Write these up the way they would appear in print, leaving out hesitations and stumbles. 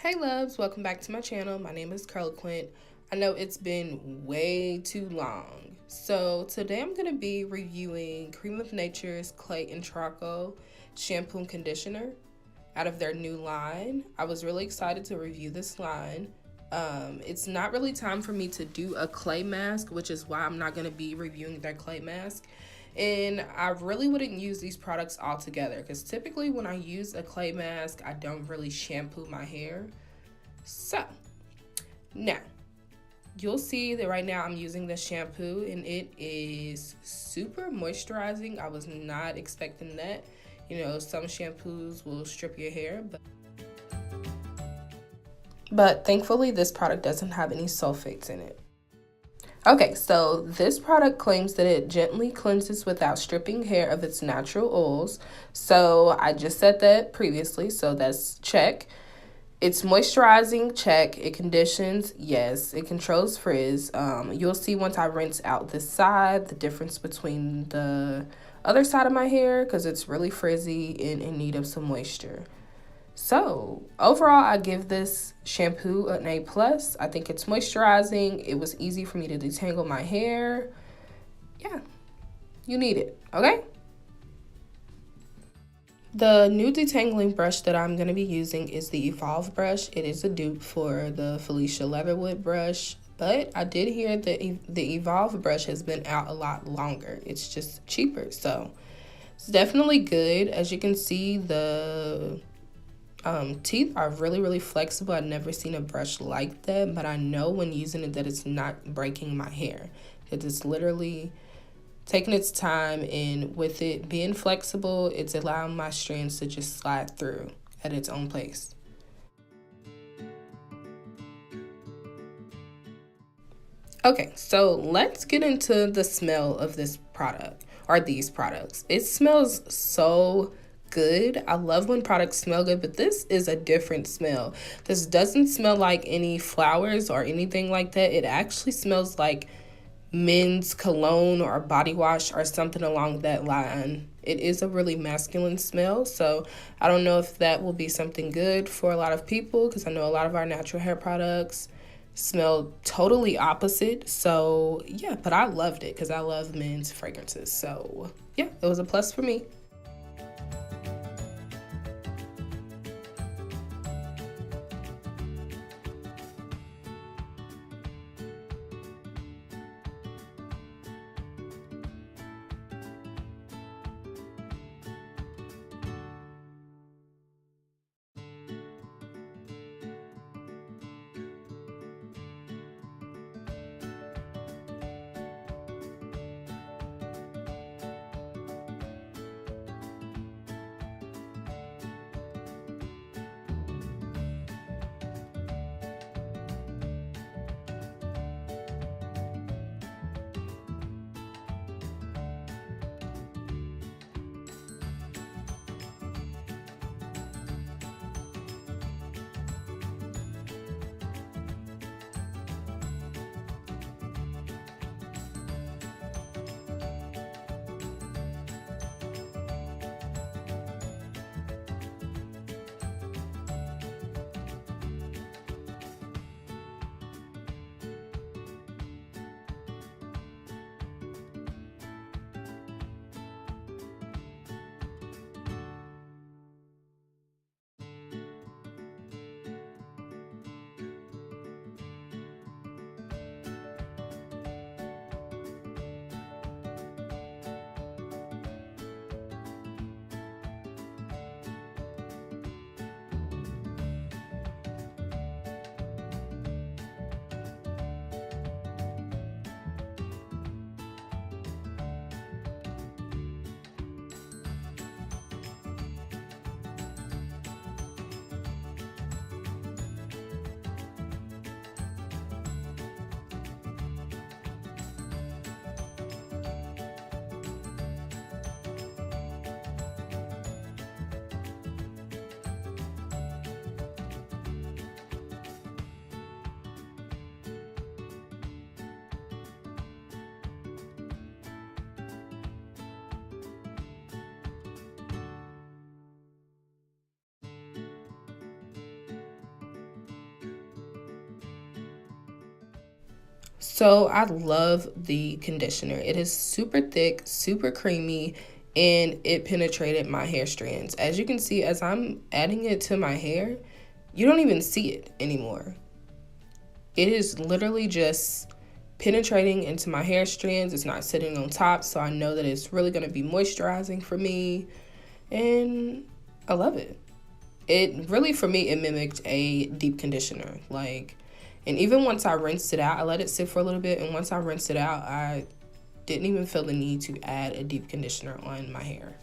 Hey loves, welcome back to my channel. My name is Quint. I know it's been way too long. So today I'm going to be reviewing Creme of Nature's Clay and Charcoal Shampoo and Conditioner out of their new line. I was really excited to review this line. It's not really time for me to do a clay mask, which is why I'm not going to be reviewing their clay mask. And I really wouldn't use these products all together because typically when I use a clay mask, I don't really shampoo my hair. So now you'll see that right now I'm using the shampoo and it is super moisturizing. I was not expecting that. You know, some shampoos will strip your hair, but thankfully this product doesn't have any sulfates in it. Okay, so this product claims that it gently cleanses without stripping hair of its natural oils. So I just said that previously, so that's check. It's moisturizing, check. It conditions, yes. It controls frizz. You'll see once I rinse out this side, the difference between the other side of my hair because it's really frizzy and in need of some moisture. So overall, I give this shampoo an A+. I think it's moisturizing. It was easy for me to detangle my hair. Yeah, you need it, okay? The new detangling brush that I'm going to be using is the Evolve brush. It is a dupe for the Felicia Leatherwood brush, but I did hear that the Evolve brush has been out a lot longer. It's just cheaper, so it's definitely good. As you can see, the teeth are really flexible. I've never seen a brush like that, but I know when using it that it's not breaking my hair. It is literally taking its time, and with it being flexible, it's allowing my strands to just slide through at its own pace. Okay, so let's get into the smell of this product or these products. It smells so good. I love when products smell good, but this is a different smell. This doesn't smell like any flowers or anything like that. It actually smells like men's cologne or body wash or something along that line. It is a really masculine smell, so I don't know if that will be something good for a lot of people because I know a lot of our natural hair products smell totally opposite. So yeah, but I loved it because I love men's fragrances. So yeah, it was a plus for me. So I love the conditioner. It is super thick, super creamy, and it penetrated my hair strands. As you can see, as I'm adding it to my hair, you don't even see it anymore. It is literally just penetrating into my hair strands. It's not sitting on top, so I know that it's really going to be moisturizing for me, and I love it. It really, for me, it mimicked a deep conditioner. And even once I rinsed it out, I let it sit for a little bit, and once I rinsed it out, I didn't even feel the need to add a deep conditioner on my hair.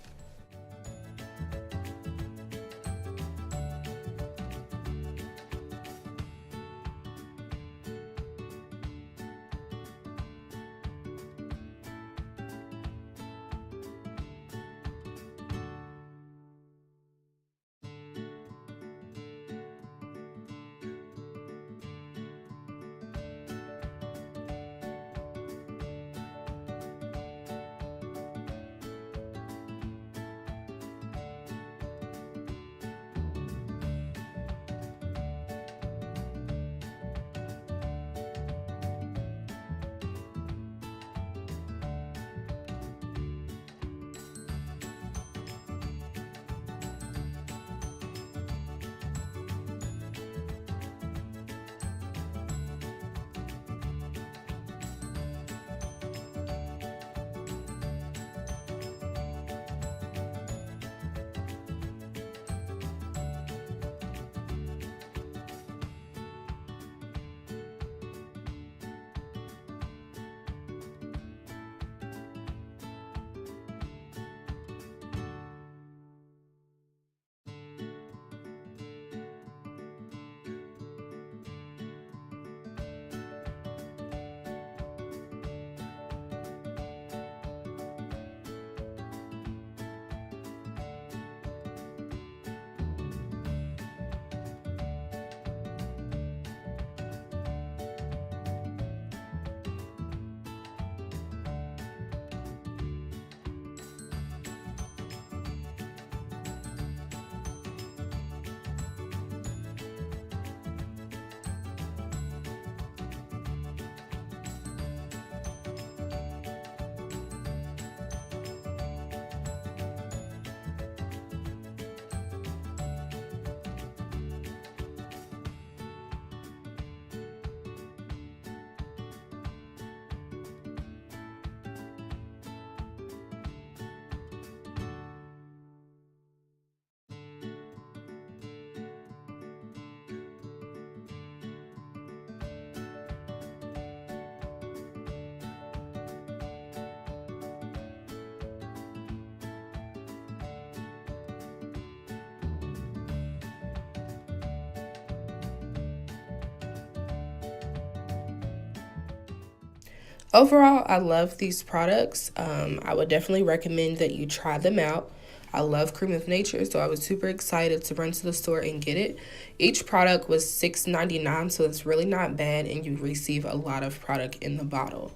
Overall, I love these products. I would definitely recommend that you try them out. I love Creme of Nature, so I was super excited to run to the store and get it. Each product was $6.99, so it's really not bad, and you receive a lot of product in the bottle.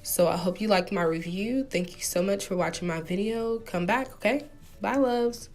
So I hope you liked my review. Thank you so much for watching my video. Come back, okay? Bye, loves.